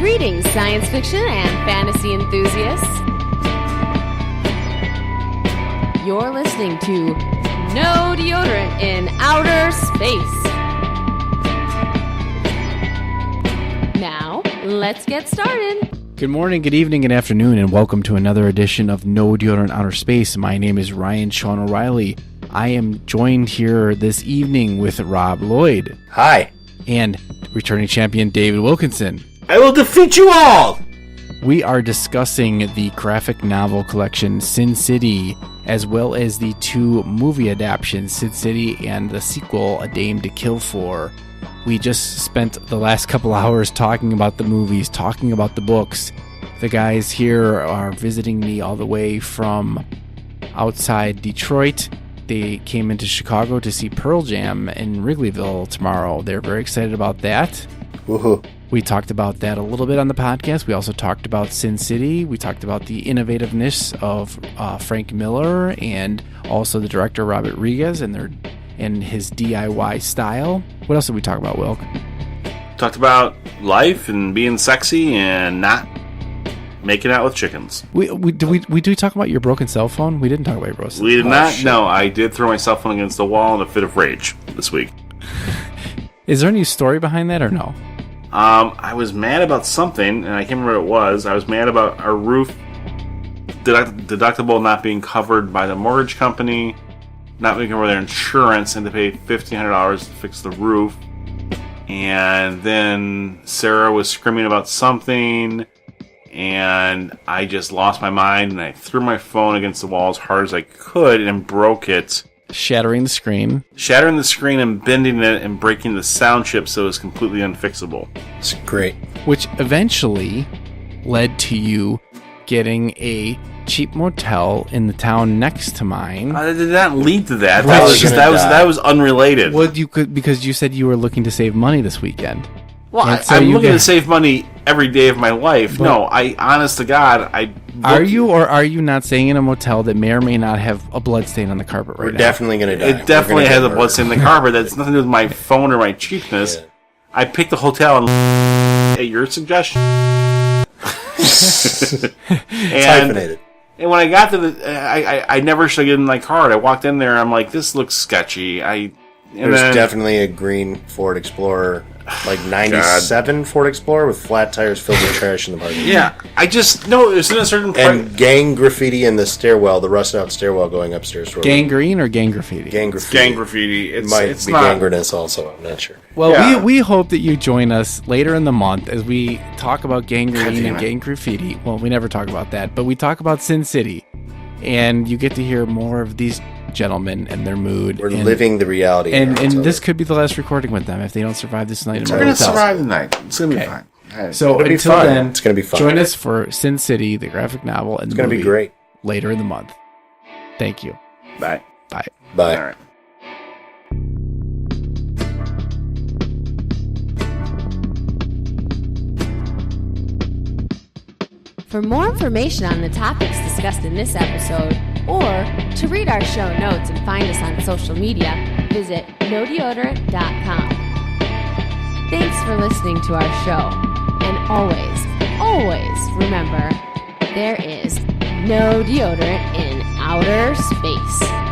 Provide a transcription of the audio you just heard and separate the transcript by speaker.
Speaker 1: Greetings, science fiction and fantasy enthusiasts. You're listening to No Deodorant in Outer Space. Now, let's get started.
Speaker 2: Good morning, good evening, good afternoon, and welcome to another edition of No Deodorant in Outer Space. My name is Ryan Sean O'Reilly. I am joined here this evening with Rob Lloyd.
Speaker 3: Hi.
Speaker 2: And returning champion David Wilkinson.
Speaker 3: I will defeat you all!
Speaker 2: We are discussing the graphic novel collection Sin City, as well as the two movie adaptations, Sin City and the sequel, A Dame to Kill For. We just spent the last couple hours talking about the movies, talking about the books. The guys here are visiting me all the way from outside Detroit. They came into Chicago to see Pearl Jam in Wrigleyville tomorrow. They're very excited about that.
Speaker 3: Woohoo.
Speaker 2: We talked about that a little bit on the podcast. We also talked about Sin City. We talked about the innovativeness of Frank Miller and also the director Rodriquez and his DIY style. What else did we talk about, Wilk?
Speaker 4: Talked about life and being sexy and not making out with chickens.
Speaker 2: We talk about your broken cell phone? We didn't talk about your broken cell phone.
Speaker 4: We did not. No, I did throw my cell phone against the wall in a fit of rage this week.
Speaker 2: Is there any story behind that or no?
Speaker 4: I was mad about something, and I can't remember what it was. I was mad about our roof deductible not being covered by the mortgage company, not being covered by their insurance, and to pay $1,500 to fix the roof. And then Sarah was screaming about something, and I just lost my mind, and I threw my phone against the wall as hard as I could and broke it.
Speaker 2: Shattering the screen
Speaker 4: and bending it and breaking the sound chip so it was completely unfixable.
Speaker 3: It's great.
Speaker 2: Which eventually led to you getting a cheap motel in the town next to mine.
Speaker 4: It did not lead to that.
Speaker 2: Right.
Speaker 4: That was unrelated.
Speaker 2: Well, you could, because you said you were looking to save money this weekend.
Speaker 4: Well, I'm looking to save money every day of my life. No, honest to God,
Speaker 2: Are you or are you not staying in a motel that may or may not have a blood stain on the carpet right now?
Speaker 3: We're definitely going to die.
Speaker 4: It definitely has a blood stain on the carpet. That's nothing to do with my phone or my cheapness. Yeah. I picked the hotel at your suggestion.
Speaker 3: It's hyphenated.
Speaker 4: And when I got to I never should have given my card. I walked in there, I'm like, this looks sketchy.
Speaker 3: There's definitely a green Ford Explorer, like 97 Ford Explorer with flat tires filled with trash in the parking lot.
Speaker 4: Yeah, it's in a certain place.
Speaker 3: And gang graffiti in the stairwell, the rusted out stairwell going upstairs.
Speaker 2: Gangrene or gang graffiti?
Speaker 3: Gang graffiti.
Speaker 4: Gang graffiti.
Speaker 3: It might be gangrenous also, I'm not sure.
Speaker 2: Well, we hope that you join us later in the month as we talk about gangrene and gang graffiti. Well, we never talk about that, but we talk about Sin City. And you get to hear more of these gentlemen and their mood.
Speaker 3: We're living the reality.
Speaker 2: And this could be the last recording with them if they don't survive this night.
Speaker 4: We're going to survive the night. It's going to be fine.
Speaker 2: Right. So until then,
Speaker 3: it's going to be fun.
Speaker 2: Join us for Sin City, the graphic novel, and
Speaker 3: it's going to be great
Speaker 2: later in the month. Thank you.
Speaker 4: Bye.
Speaker 2: Bye.
Speaker 3: Bye.
Speaker 4: All right.
Speaker 1: For more information on the topics discussed in this episode, or to read our show notes and find us on social media, visit nodeodorant.com. Thanks for listening to our show, and always remember, there is no deodorant in outer space.